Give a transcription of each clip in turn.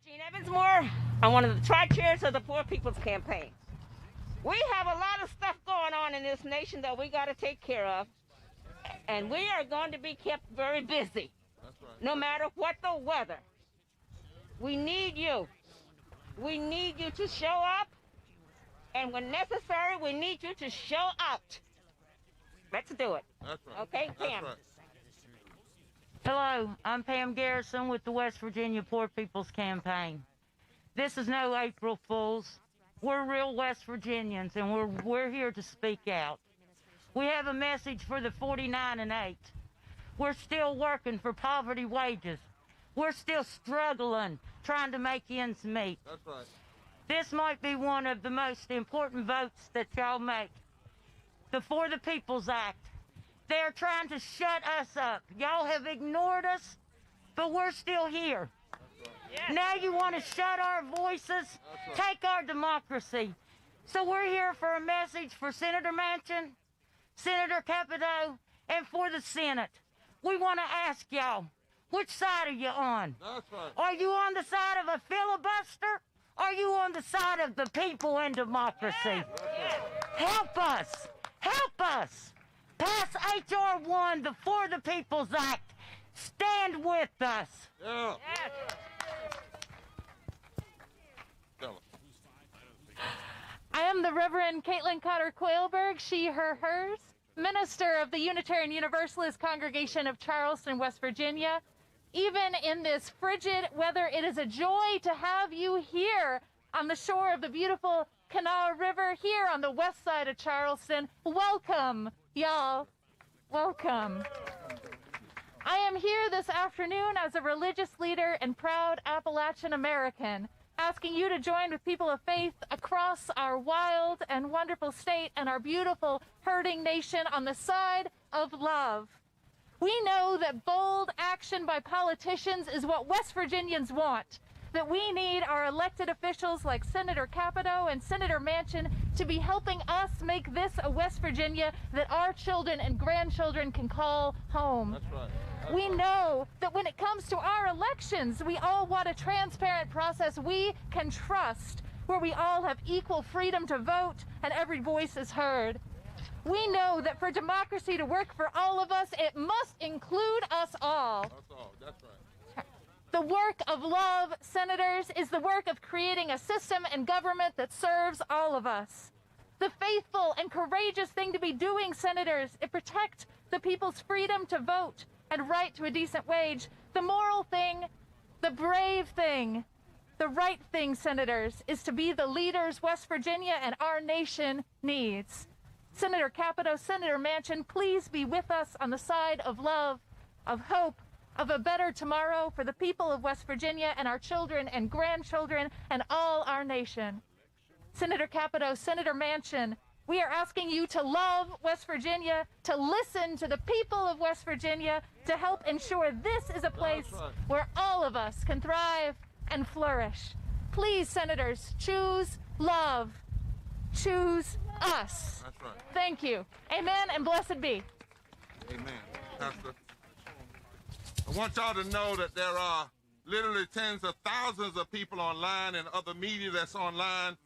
Jean Evansmore. I'm one of the tri-chairs of the Poor People's Campaign. We have a lot of stuff going on in this nation that we got to take care of, and we are going to be kept very busy, no matter what the weather. We need you. We need you to show up, and when necessary, we need you to show out. Let's do it. That's right. Okay, Pam? That's right. Hello, I'm Pam Garrison with the West Virginia Poor People's Campaign. This is no April Fools. We're real West Virginians, and we're here to speak out. We have a message for the 49 and 8. We're still working for poverty wages. We're still struggling, trying to make ends meet. That's right. This might be one of the most important votes that y'all make. The For the People's Act. They're trying to shut us up. Y'all have ignored us, but we're still here. Yes. Now you want to shut our voices, take our democracy. So we're here for a message for Senator Manchin, Senator Capito, and for the Senate. We want to ask y'all, which side are you on? That's right. Are you on the side of a filibuster? Are you on the side of the people and democracy? Yes. Help us. Help us. Pass H.R. 1, the For the People's Act. Stand with us. Yeah. Yes. Tell 'em. I am the Reverend Caitlin Cotter Quailberg, she, her, hers, minister of the Unitarian Universalist congregation of Charleston, West Virginia. Even in this frigid weather, it is a joy to have you here on the shore of the beautiful Kanawha River, here on the west side of Charleston. Welcome, y'all. Welcome. I am here this afternoon as a religious leader and proud Appalachian American, asking you to join with people of faith across our wild and wonderful state and our beautiful hurting nation on the side of love. We know that bold action by politicians is what West Virginians want, that we need our elected officials like Senator Capito and Senator Manchin to be helping us make this a West Virginia that our children and grandchildren can call home. That's right. We know that when it comes to our elections, we all want a transparent process we can trust, where we all have equal freedom to vote and every voice is heard. We know that for democracy to work for all of us, it must include us all. That's all. That's right. The work of love, senators, is the work of creating a system and government that serves all of us. The faithful and courageous thing to be doing, senators, is protect the people's freedom to vote and right to a decent wage. The moral thing, the brave thing, the right thing, senators, is to be the leaders West Virginia and our nation needs. Senator Capito, Senator Manchin, please be with us on the side of love, of hope, of a better tomorrow for the people of West Virginia and our children and grandchildren and all our nation. Senator Capito, Senator Manchin, we are asking you to love West Virginia, to listen to the people of West Virginia, to help ensure this is a place where all of us can thrive and flourish. Please, senators, choose love. Choose us. That's right. Thank you. Amen and blessed be. Amen. Pastor, I want y'all to know that there are literally tens of thousands of people online and other media that's online.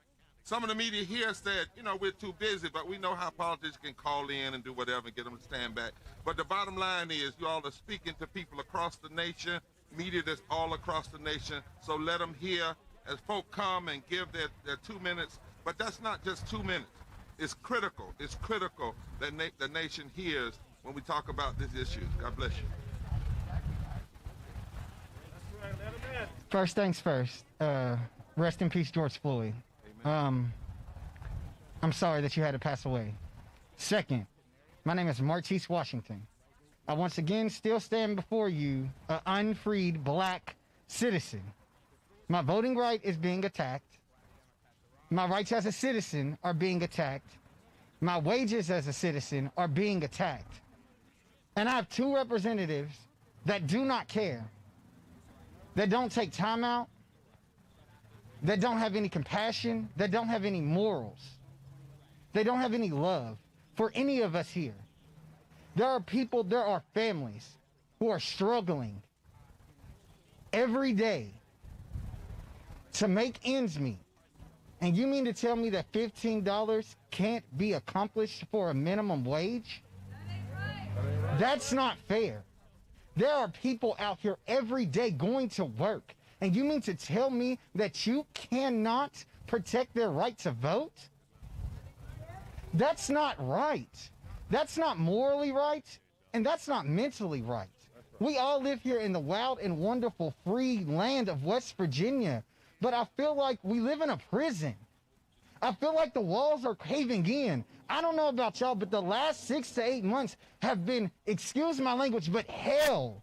Some of the media here said, you know, we're too busy, but we know how politicians can call in and do whatever and get them to stand back. But the bottom line is you all are speaking to people across the nation, media that's all across the nation, so let them hear as folk come and give their 2 minutes. But that's not just 2 minutes. It's critical. It's critical that the nation hears when we talk about these issues. God bless you. First things first, rest in peace, George Floyd. I'm sorry that you had to pass away. Second, my name is Martise Washington. I once again still stand before you, an unfreed black citizen. My voting right is being attacked. My rights as a citizen are being attacked. My wages as a citizen are being attacked. And I have two representatives that do not care, that don't take time out, that don't have any compassion, that don't have any morals, they don't have any love for any of us here. There are people, there are families who are struggling every day to make ends meet. And you mean to tell me that $15 can't be accomplished for a minimum wage? That's not fair. There are people out here every day going to work. And you mean to tell me that you cannot protect their right to vote? That's not right. That's not morally right. And that's not mentally right. We all live here in the wild and wonderful free land of West Virginia. But I feel like we live in a prison. I feel like the walls are caving in. I don't know about y'all, but the last 6 to 8 months have been, excuse my language, but hell.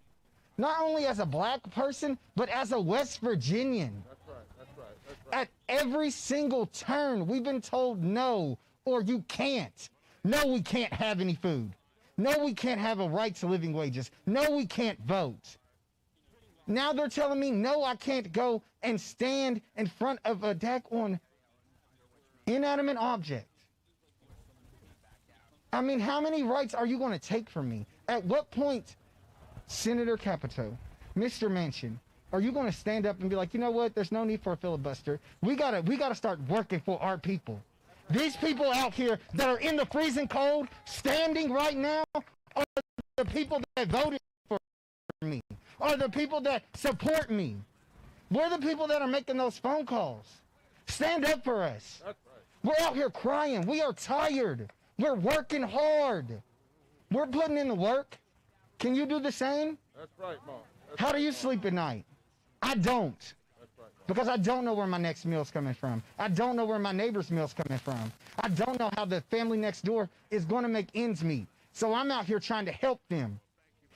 Not only as a black person, but as a West Virginian. That's right, that's right, that's right. At every single turn, we've been told no, or you can't. No, we can't have any food. No, we can't have a right to living wages. No, we can't vote. Now they're telling me, no, I can't go and stand in front of a deck on inanimate object. I mean, how many rights are you going to take from me? At what point, Senator Capito, Mr. Manchin, are you going to stand up and be like, you know what, there's no need for a filibuster. We gotta start working for our people. These people out here that are in the freezing cold, standing right now, are the people that voted for me, are the people that support me. We're the people that are making those phone calls. Stand up for us. That's right. We're out here crying. We are tired. We're working hard. We're putting in the work. Can you do the same? That's right, Mom. How do you sleep at night? I don't. That's right. Because I don't know where my next meal's coming from. I don't know where my neighbor's meal's coming from. I don't know how the family next door is going to make ends meet. So I'm out here trying to help them.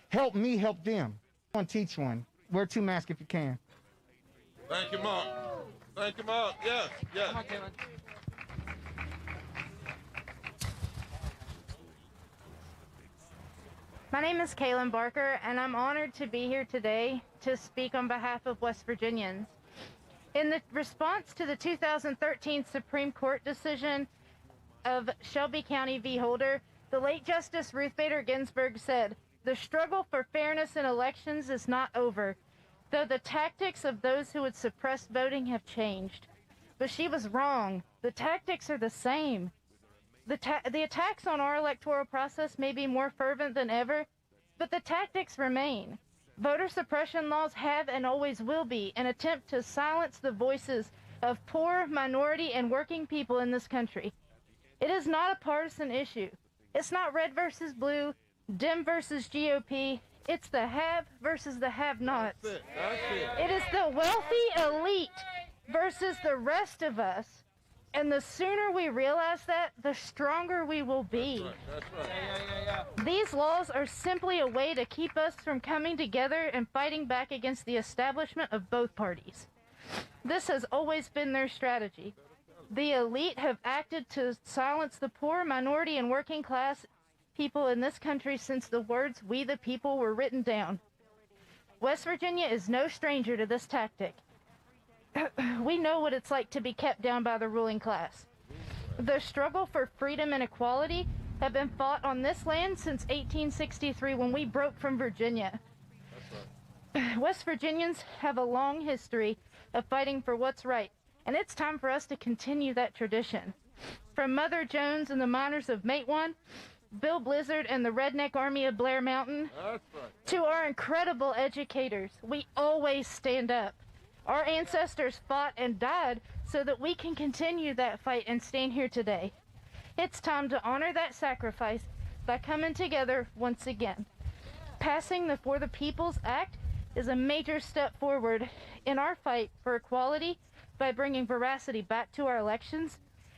Help me help them. One, teach one. Wear 2 masks if you can. Thank you, Mark. Thank you, Mark. Yes, yes. Come on, Caitlin. My name is Reverend Barber, and I'm honored to be here today to speak on behalf of West Virginians. In the response to the 2013 Supreme Court decision of Shelby County v. Holder, the late Justice Ruth Bader Ginsburg said, "The struggle for fairness in elections is not over, though the tactics of those who would suppress voting have changed." But she was wrong. The tactics are the same. The attacks on our electoral process may be more fervent than ever, but the tactics remain. Voter suppression laws have and always will be an attempt to silence the voices of poor, minority, and working people in this country. It is not a partisan issue. It's not red versus blue, Dem versus GOP. It's the have versus the have-nots. That's it. It is the wealthy elite versus the rest of us. And the sooner we realize that, the stronger we will be. That's right. These laws are simply a way to keep us from coming together and fighting back against the establishment of both parties. This has always been their strategy. The elite have acted to silence the poor, minority, and working class people in this country since the words "we the people" were written down. West Virginia is no stranger to this tactic. We know what it's like to be kept down by the ruling class. The struggle for freedom and equality have been fought on this land since 1863 when we broke from Virginia. West Virginians have a long history of fighting for what's right, and it's time for us to continue that tradition. From Mother Jones and the miners of Matewan, Bill Blizzard and the Redneck Army of Blair Mountain, That's right. to our incredible educators, we always stand up. Our ancestors fought and died so that we can continue that fight and stand here today. It's time to honor that sacrifice by coming together once again. Passing the For the People's Act is a major step forward in our fight for equality by bringing veracity back to our elections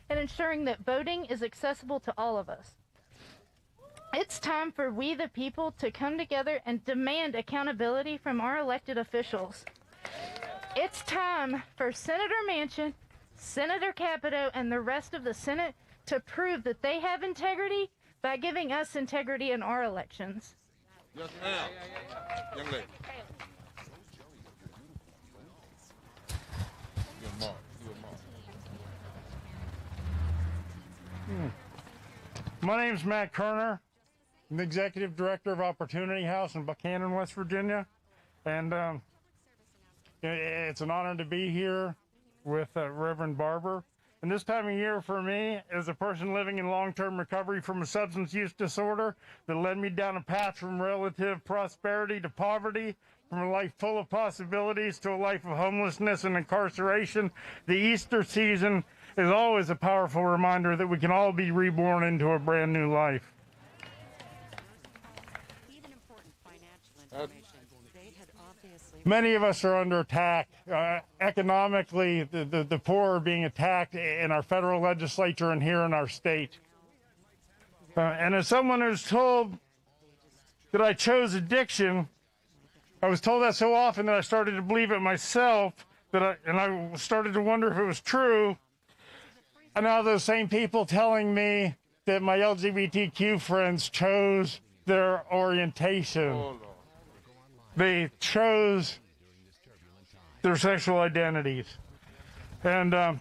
and ensuring that voting is accessible to all of us. It's time for we the people to come together and demand accountability from our elected officials. It's time for Senator Manchin, Senator Capito, and the rest of the Senate to prove that they have integrity by giving us integrity in our elections. Yes, ma'am. Young lady. You're Mark. My name's Matt Kerner. I'm the Executive Director of Opportunity House in Buchanan, West Virginia. And it's an honor to be here. with Reverend Barber. And this time of year for me, as a person living in long-term recovery from a substance use disorder that led me down a path from relative prosperity to poverty, from a life full of possibilities to a life of homelessness and incarceration, the Easter season is always a powerful reminder that we can all be reborn into a brand new life. Many of us are under attack. Economically, the poor are being attacked in our federal legislature and here in our state. And as someone who's told that I chose addiction, I was told that so often that I started to believe it myself, and I started to wonder if it was true. And now those same people telling me that my LGBTQ friends chose their orientation. They chose their sexual identities. And I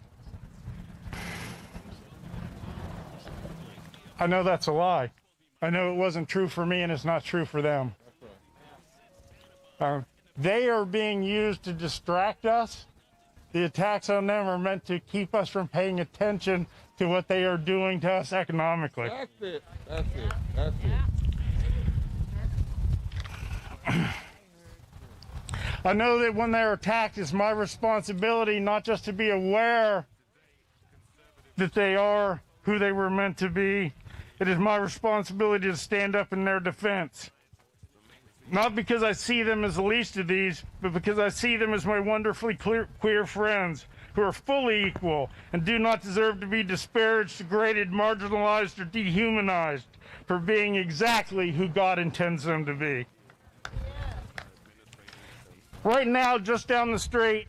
know that's a lie. I know it wasn't true for me and it's not true for them. They are being used to distract us. The attacks on them are meant to keep us from paying attention to what they are doing to us economically. That's it. That's it. That's it. I know that when they're attacked, it's my responsibility not just to be aware that they are who they were meant to be. It is my responsibility to stand up in their defense. Not because I see them as the least of these, but because I see them as my wonderfully queer friends who are fully equal and do not deserve to be disparaged, degraded, marginalized, or dehumanized for being exactly who God intends them to be. Right now, just down the street,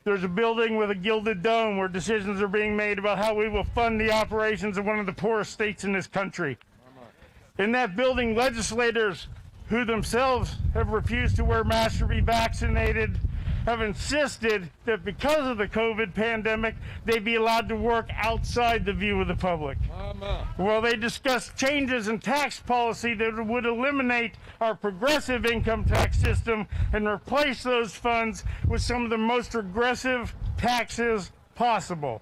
there's a building with a gilded dome where decisions are being made about how we will fund the operations of one of the poorest states in this country. In that building, legislators who themselves have refused to wear masks or be vaccinated have insisted that because of the COVID pandemic, they be allowed to work outside the view of the public. Well, they discussed changes in tax policy that would eliminate our progressive income tax system and replace those funds with some of the most regressive taxes possible.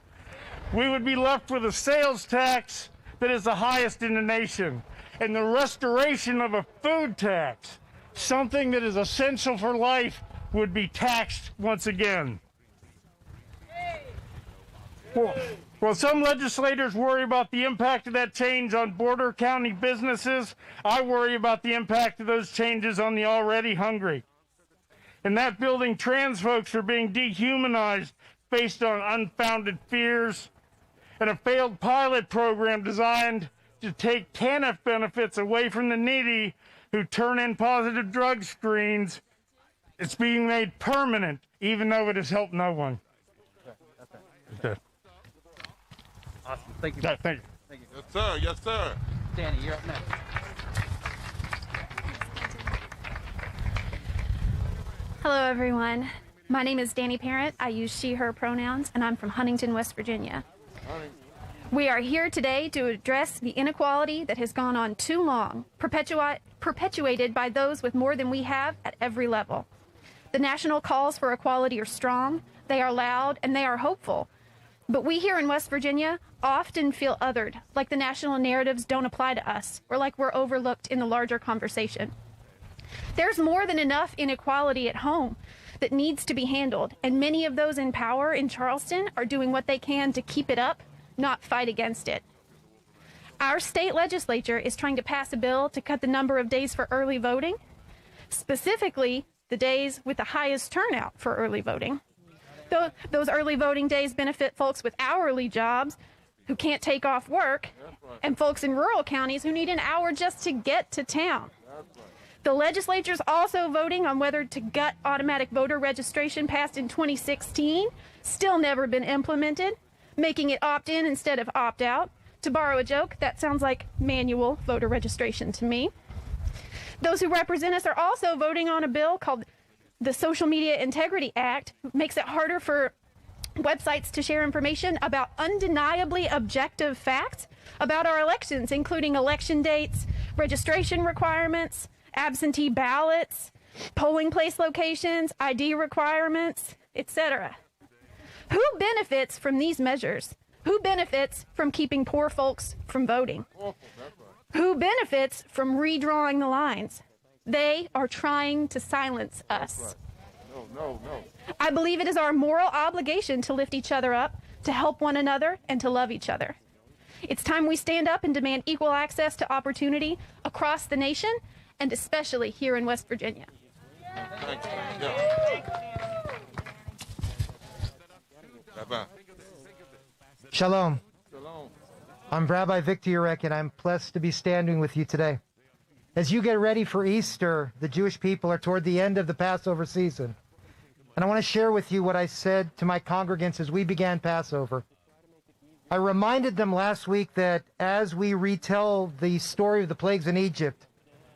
We would be left with a sales tax that is the highest in the nation, and the restoration of a food tax, something that is essential for life, would be taxed once again. Well, some legislators worry about the impact of that change on border county businesses. I worry about the impact of those changes on the already hungry. In that building, trans folks are being dehumanized based on unfounded fears, and a failed pilot program designed to take TANF benefits away from the needy who turn in positive drug screens. It's being made permanent, even though it has helped no one. Okay. Awesome. Thank you. Yeah, thank you. Thank you. Yes, sir. Yes, sir. Danny, you're up next. Hello, everyone. My name is Danny Parent. I use she, her pronouns, and I'm from Huntington, West Virginia. We are here today to address the inequality that has gone on too long, perpetuated by those with more than we have at every level. The national calls for equality are strong, they are loud, and they are hopeful. But we here in West Virginia often feel othered, like the national narratives don't apply to us, or like we're overlooked in the larger conversation. There's more than enough inequality at home that needs to be handled, and many of those in power in Charleston are doing what they can to keep it up, not fight against it. Our state legislature is trying to pass a bill to cut the number of days for early voting, specifically the days with the highest turnout for early voting. Those early voting days benefit folks with hourly jobs who can't take off work, and folks in rural counties who need an hour just to get to town. The legislature's also voting on whether to gut automatic voter registration passed in 2016, still never been implemented, making it opt-in instead of opt-out. To borrow a joke, that sounds like manual voter registration to me. Those who represent us are also voting on a bill called the Social Media Integrity Act, makes it harder for websites to share information about undeniably objective facts about our elections, including election dates, registration requirements, absentee ballots, polling place locations, ID requirements, etc. Who benefits from these measures? Who benefits from keeping poor folks from voting? Who benefits from redrawing the lines? They are trying to silence us. No. I believe it is our moral obligation to lift each other up, to help one another, and to love each other. It's time we stand up and demand equal access to opportunity across the nation, and especially here in West Virginia. Thank you. Yeah. Bye-bye. Shalom. Shalom. I'm Rabbi Victor Yurek, and I'm blessed to be standing with you today. As you get ready for Easter, the Jewish people are toward the end of the Passover season. And I want to share with you what I said to my congregants as we began Passover. I reminded them last week that as we retell the story of the plagues in Egypt,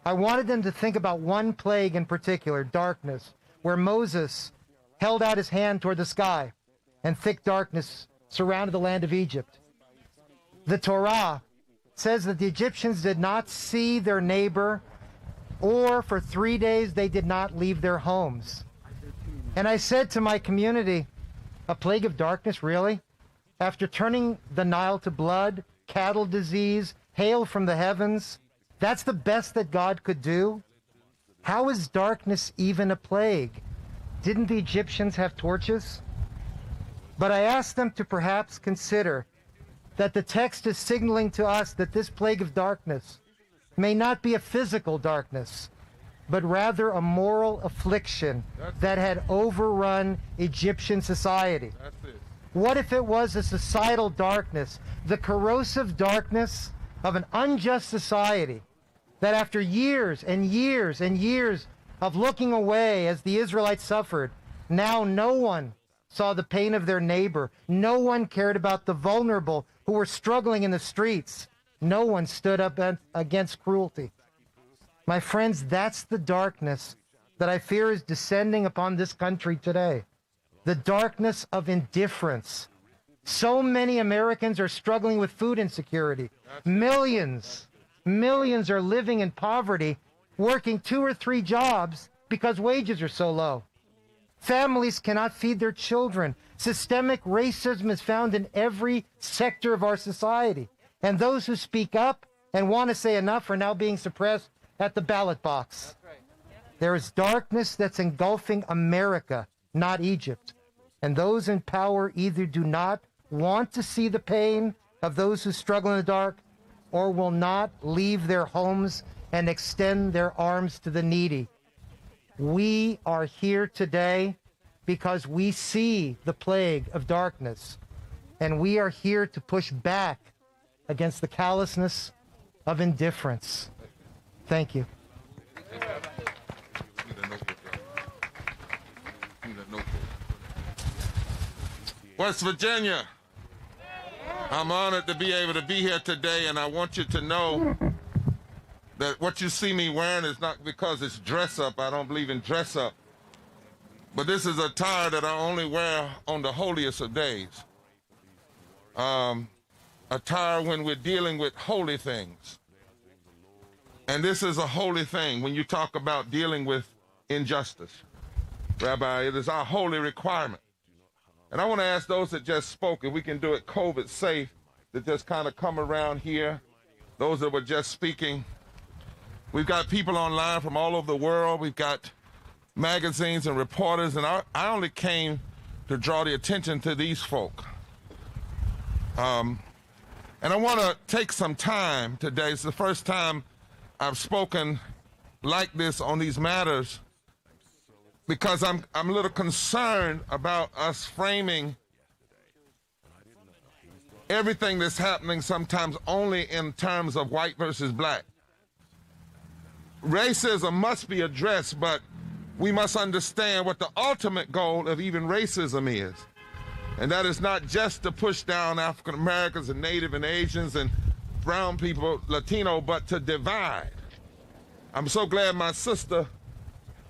I wanted them to think about one plague in particular, darkness, where Moses held out his hand toward the sky and thick darkness surrounded the land of Egypt. The Torah says that the Egyptians did not see their neighbor, or for 3 days they did not leave their homes. And I said to my community, a plague of darkness, really? After turning the Nile to blood, cattle disease, hail from the heavens, that's the best that God could do? How is darkness even a plague? Didn't the Egyptians have torches? But I asked them to perhaps consider that the text is signaling to us that this plague of darkness may not be a physical darkness, but rather a moral affliction that had overrun Egyptian society. What if it was a societal darkness, the corrosive darkness of an unjust society, that after years and years and years of looking away as the Israelites suffered, now no one saw the pain of their neighbor. No one cared about the vulnerable who were struggling in the streets. No one stood up against cruelty. My friends, that's the darkness that I fear is descending upon this country today. The darkness of indifference. So many Americans are struggling with food insecurity. Millions are living in poverty, working 2 or 3 jobs because wages are so low. Families cannot feed their children. Systemic racism is found in every sector of our society. And those who speak up and want to say enough are now being suppressed at the ballot box. There is darkness that's engulfing America, not Egypt. And those in power either do not want to see the pain of those who struggle in the dark, or will not leave their homes and extend their arms to the needy. We are here today because we see the plague of darkness, and we are here to push back against the callousness of indifference. Thank you. West Virginia, I'm honored to be able to be here today, and I want you to know that what you see me wearing is not because it's dress up. I don't believe in dress up. But this is attire that I only wear on the holiest of days. Attire when we're dealing with holy things. And this is a holy thing when you talk about dealing with injustice. Rabbi, it is our holy requirement. And I want to ask those that just spoke, if we can do it COVID safe, that just kind of come around here. Those that were just speaking. We've got people online from all over the world. We've got magazines and reporters, and I only came to draw the attention to these folk. And I want to take some time today. It's the first time I've spoken like this on these matters, because I'm a little concerned about us framing everything that's happening sometimes only in terms of white versus black. Racism must be addressed, but we must understand what the ultimate goal of even racism is. And that is not just to push down African Americans and Native and Asians and brown people, Latino, but to divide. I'm so glad my sister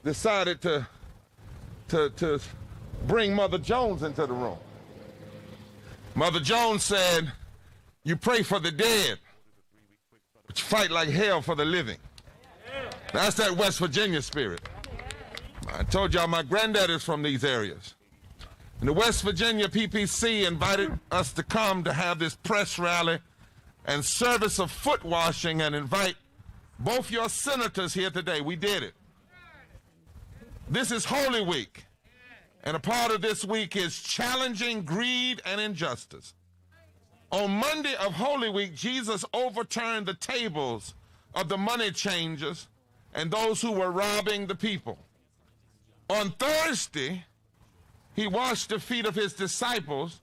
decided to bring Mother Jones into the room. Mother Jones said, you pray for the dead, but you fight like hell for the living. That's that West Virginia spirit. I told y'all my granddad is from these areas. And the West Virginia PPC invited us to come to have this press rally and service of foot washing and invite both your senators here today. We did it. This is Holy Week, and a part of this week is challenging greed and injustice. On Monday of Holy Week, Jesus overturned the tables of the money changers and those who were robbing the people. On Thursday, he washed the feet of his disciples,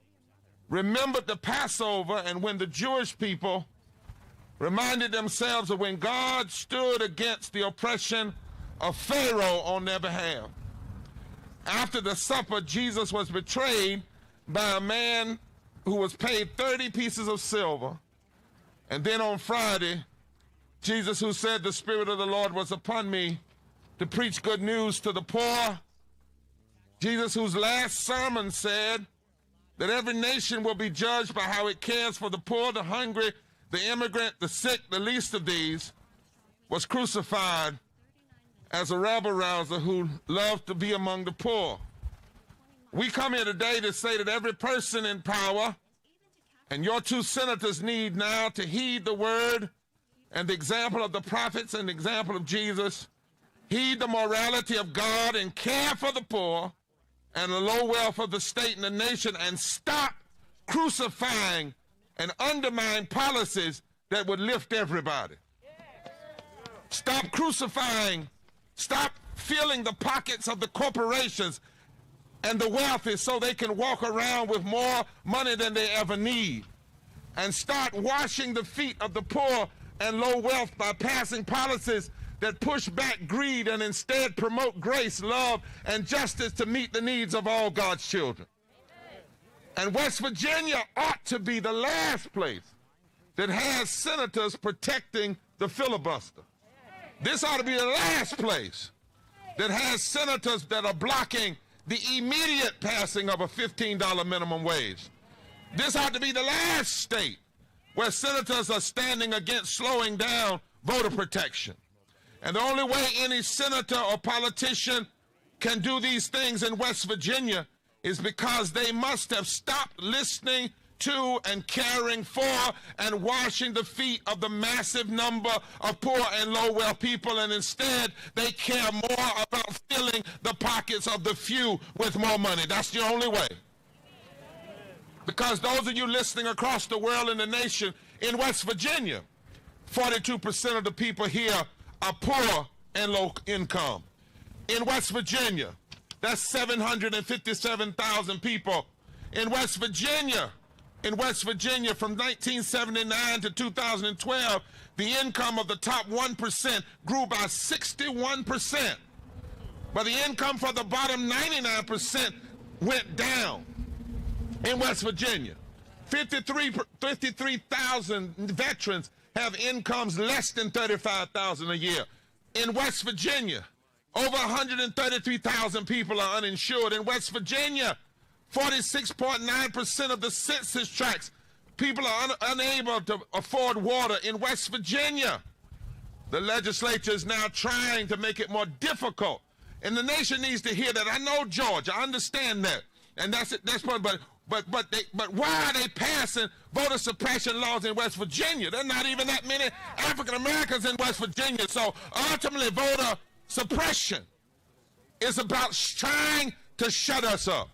remembered the Passover, and when the Jewish people reminded themselves of when God stood against the oppression of Pharaoh on their behalf. After the supper, Jesus was betrayed by a man who was paid 30 pieces of silver. And then on Friday, Jesus, who said, "The Spirit of the Lord was upon me to preach good news to the poor." Jesus, whose last sermon said that every nation will be judged by how it cares for the poor, the hungry, the immigrant, the sick, the least of these, was crucified as a rabble-rouser who loved to be among the poor. We come here today to say that every person in power, and your two senators, need now to heed the word and the example of the prophets and the example of Jesus, heed the morality of God and care for the poor and the low wealth of the state and the nation, and stop crucifying and undermine policies that would lift everybody. Stop crucifying, stop filling the pockets of the corporations and the wealthy so they can walk around with more money than they ever need. And start washing the feet of the poor and low wealth by passing policies that push back greed and instead promote grace, love, and justice to meet the needs of all God's children. And West Virginia ought to be the last place that has senators protecting the filibuster. This ought to be the last place that has senators that are blocking the immediate passing of a $15 minimum wage. This ought to be the last state where senators are standing against slowing down voter protection. And the only way any senator or politician can do these things in West Virginia is because they must have stopped listening to and caring for and washing the feet of the massive number of poor and low-wealth people, and instead they care more about filling the pockets of the few with more money. That's the only way. Because those of you listening across the world and the nation, in West Virginia, 42% of the people here are poor and low income. In West Virginia, that's 757,000 people. In West Virginia, from 1979 to 2012, the income of the top 1% grew by 61%. But the income for the bottom 99% went down. In West Virginia, 53,000 veterans have incomes less than $35,000 a year. In West Virginia, over 133,000 people are uninsured. In West Virginia, 46.9% of the census tracts, people are unable to afford water. In West Virginia, the legislature is now trying to make it more difficult. And the nation needs to hear that. I know Georgia, I understand that. And that's it, that's part, but why are they passing voter suppression laws in West Virginia? There are not even that many African Americans in West Virginia. So ultimately, voter suppression is about trying to shut us up.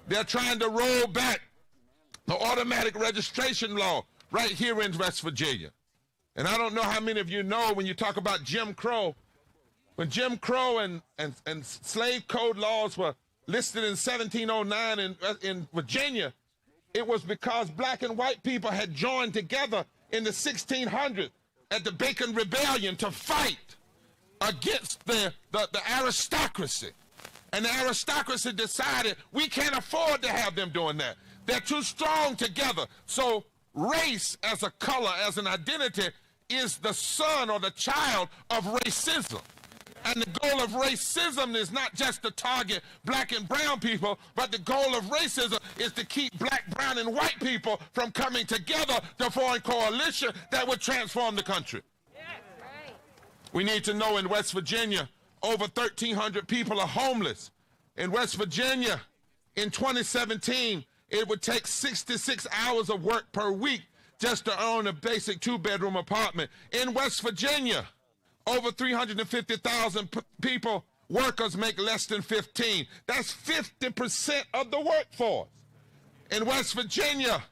They're trying to roll back the automatic registration law right here in West Virginia. And I don't know how many of you know, when you talk about Jim Crow, when Jim Crow and slave code laws were listed in 1709 in Virginia, it was because black and white people had joined together in the 1600s at the Bacon Rebellion to fight against the aristocracy. And the aristocracy decided we can't afford to have them doing that. They're too strong together. So race as a color, as an identity, is the son or the child of racism. And the goal of racism is not just to target black and brown people, but the goal of racism is to keep black, brown, and white people from coming together to form a coalition that would transform the country. We need to know in West Virginia, over 1,300 people are homeless. In West Virginia, in 2017, it would take 66 hours of work per week just to own a basic 2-bedroom apartment. In West Virginia, over 350,000 people, workers make less than 15. That's 50% of the workforce. In West Virginia,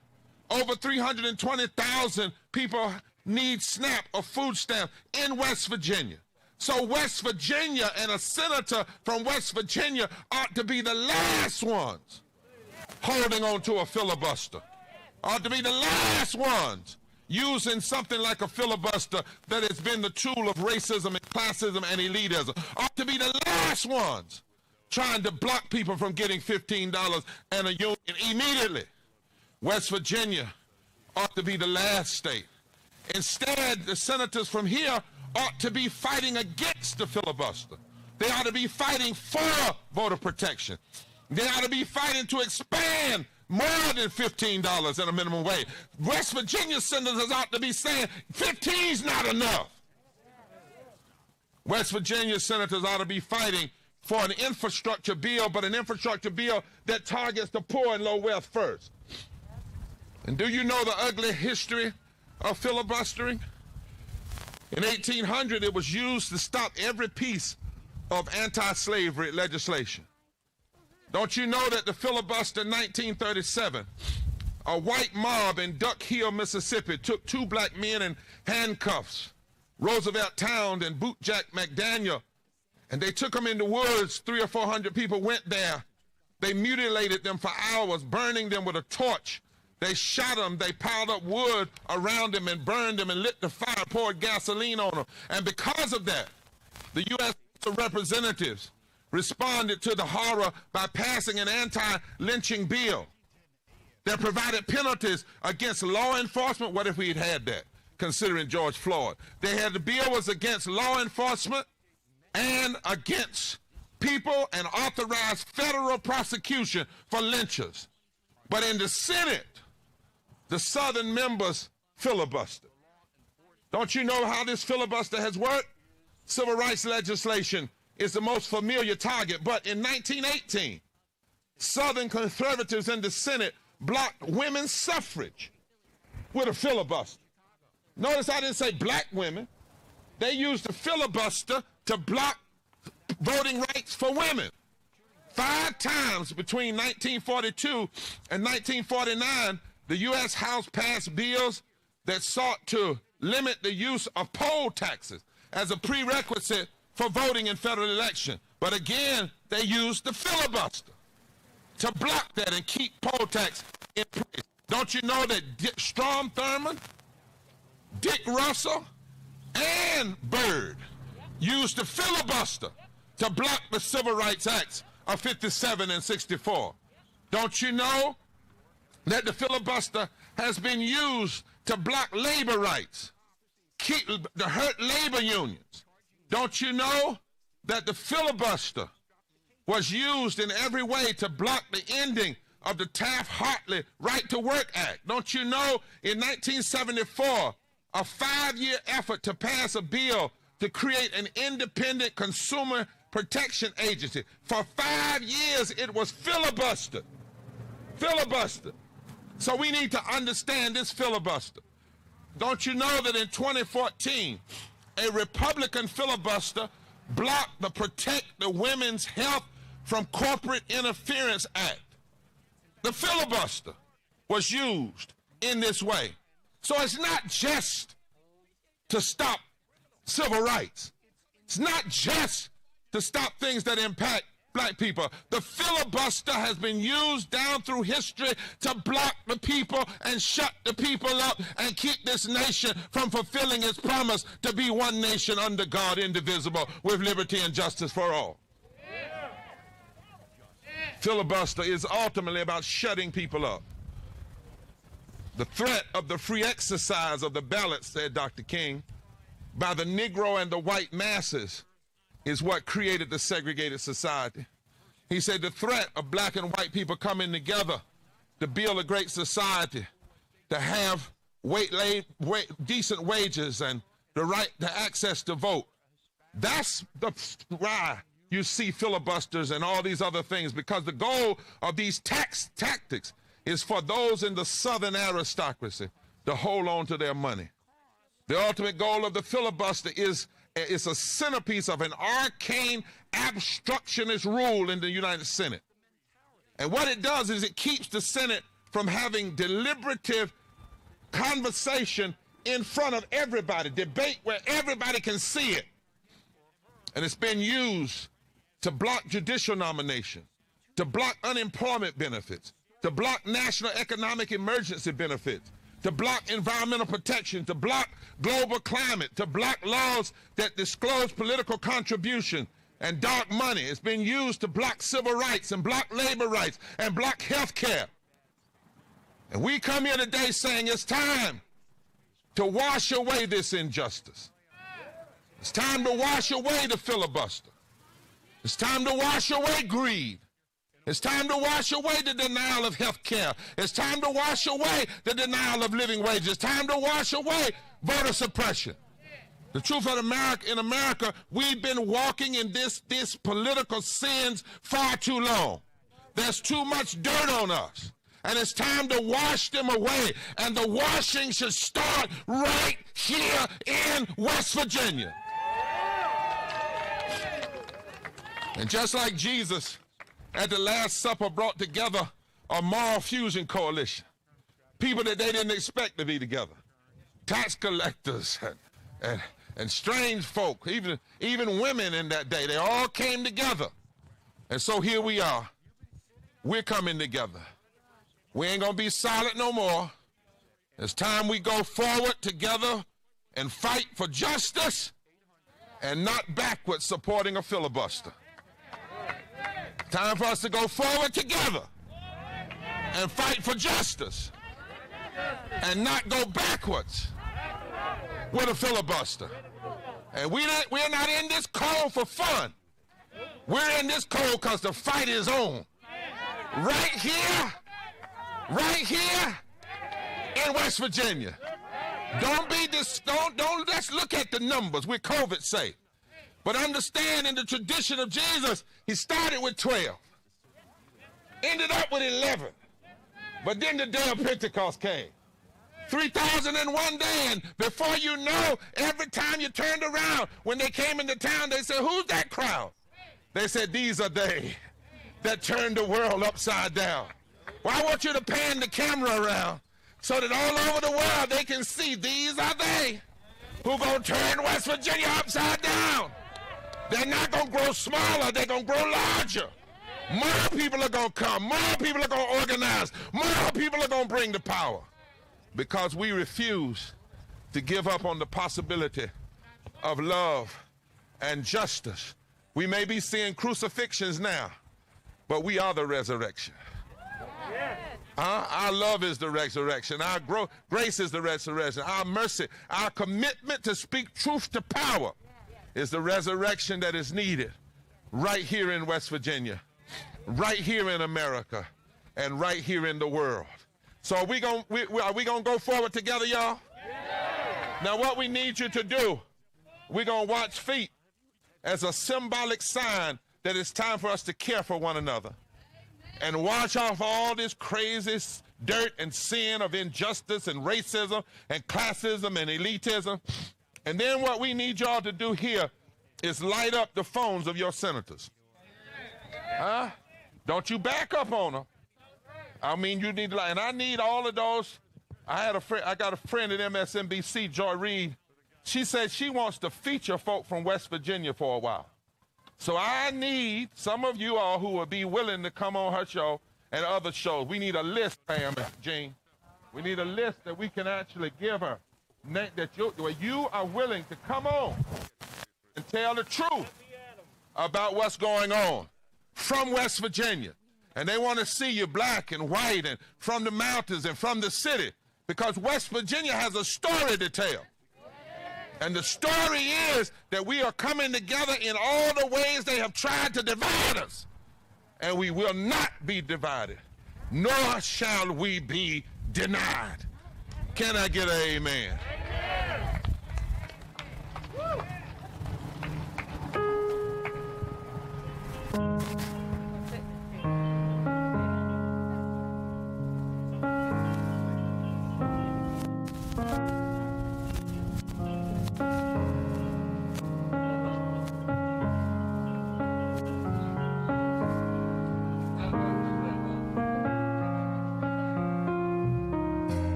over 320,000 people need SNAP or food stamps in West Virginia. So West Virginia and a senator from West Virginia ought to be the last ones holding on to a filibuster. Ought to be the last ones using something like a filibuster that has been the tool of racism and classism and elitism. Ought to be the last ones trying to block people from getting $15 and a union immediately. West Virginia ought to be the last state. Instead, the senators from here ought to be fighting against the filibuster. They ought to be fighting for voter protection. They ought to be fighting to expand more than $15 in a minimum wage. West Virginia senators ought to be saying 15's not enough. West Virginia senators ought to be fighting for an infrastructure bill, but an infrastructure bill that targets the poor and low wealth first. And do you know the ugly history of filibustering? In 1800, it was used to stop every piece of anti-slavery legislation. Don't you know that the filibuster in 1937, a white mob in Duck Hill, Mississippi, took 2 black men in handcuffs, Roosevelt Town and Bootjack McDaniel, and they took them in the woods. 300 or 400 people went there. They mutilated them for hours, burning them with a torch. They shot them, they piled up wood around them and burned them and lit the fire, poured gasoline on them. And because of that, the U.S. Representatives responded to the horror by passing an anti-lynching bill that provided penalties against law enforcement. What if we had that, considering George Floyd? The bill was against law enforcement and against people and authorized federal prosecution for lynchers. But in the Senate, the Southern members filibustered. Don't you know how this filibuster has worked? Civil rights legislation is the most familiar target, but in 1918, Southern conservatives in the Senate blocked women's suffrage with a filibuster. Notice I didn't say black women. They used the filibuster to block voting rights for women. 5 times between 1942 and 1949, the U.S. House passed bills that sought to limit the use of poll taxes as a prerequisite for voting in federal election. But again, they used the filibuster to block that and keep poll tax in place. Don't you know that Strom Thurmond, Dick Russell, and Byrd used the filibuster to block the Civil Rights Acts of 57 and 64? Don't you know that the filibuster has been used to block labor rights, to hurt labor unions? Don't you know that the filibuster was used in every way to block the ending of the Taft-Hartley Right to Work Act? Don't you know in 1974, a 5-year effort to pass a bill to create an independent consumer protection agency? For 5 years, it was filibustered. Filibustered. So we need to understand this filibuster. Don't you know that in 2014, a Republican filibuster blocked the Protect the Women's Health from Corporate Interference Act? The filibuster was used in this way. So it's not just to stop civil rights. It's not just to stop things that impact black people. The filibuster has been used down through history to block the people and shut the people up and keep this nation from fulfilling its promise to be one nation under God, indivisible, with liberty and justice for all. Filibuster is ultimately about shutting people up. The threat of the free exercise of the ballot, said Dr. King, by the Negro and the white masses is what created the segregated society. He said the threat of black and white people coming together to build a great society, to have decent wages and the right to access to vote. That's why you see filibusters and all these other things, because the goal of these tactics is for those in the Southern aristocracy to hold on to their money. The ultimate goal of the filibuster is a centerpiece of an arcane obstructionist rule in the United Senate. And what it does is it keeps the Senate from having deliberative conversation in front of everybody, debate where everybody can see it. And it's been used to block judicial nomination, to block unemployment benefits, to block national economic emergency benefits, to block environmental protection, to block global climate, to block laws that disclose political contribution and dark money. It's been used to block civil rights and block labor rights and block health care. And we come here today saying it's time to wash away this injustice. It's time to wash away the filibuster. It's time to wash away greed. It's time to wash away the denial of health care. It's time to wash away the denial of living wages. It's time to wash away voter suppression. The truth of in America, we've been walking in this political sins far too long. There's too much dirt on us. And it's time to wash them away. And the washing should start right here in West Virginia. And just like Jesus at the Last Supper brought together a moral fusion coalition, people that they didn't expect to be together, tax collectors and strange folk, even women in that day, they all came together. And so here we are. We're coming together. We ain't gonna be silent no more. It's time we go forward together and fight for justice and not backwards supporting a filibuster. Time for us to go forward together and fight for justice and not go backwards with a filibuster. And we're not in this cold for fun. We're in this cold because the fight is on. Right here in West Virginia. Don't let's look at the numbers. We're COVID safe. But understand, in the tradition of Jesus, he started with 12, ended up with 11. But then the day of Pentecost came. 3,000 in one day, and before you know, every time you turned around, when they came into town, they said, who's that crowd? They said, these are they that turned the world upside down. Well, I want you to pan the camera around so that all over the world they can see these are they who gonna turn West Virginia upside down. They're not gonna grow smaller, they're gonna grow larger. More people are gonna come, more people are gonna organize, more people are gonna bring the power. Because we refuse to give up on the possibility of love and justice. We may be seeing crucifixions now, but we are the resurrection. Our love is the resurrection. Our grace is the resurrection. Our mercy, our commitment to speak truth to power is the resurrection that is needed right here in West Virginia, right here in America, and right here in the world. So are we gonna go forward together, y'all? Now what we need you to do, we're gonna watch feet as a symbolic sign that it's time for us to care for one another and wash off all this crazy dirt and sin of injustice and racism and classism and elitism. And then what we need y'all to do here is light up the phones of your senators. Huh? Don't you back up on them. I mean, you need to, and I need all of those. I got a friend at MSNBC, Joy Reid. She said she wants to feature folk from West Virginia for a while. So I need some of you all who will be willing to come on her show and other shows. We need a list, Pam and Gene. We need a list that we can actually give her, that you are willing to come on and tell the truth about what's going on from West Virginia. And they want to see you black and white and from the mountains and from the city, because West Virginia has a story to tell. And the story is that we are coming together in all the ways they have tried to divide us. And we will not be divided, nor shall we be denied. Can I get an amen?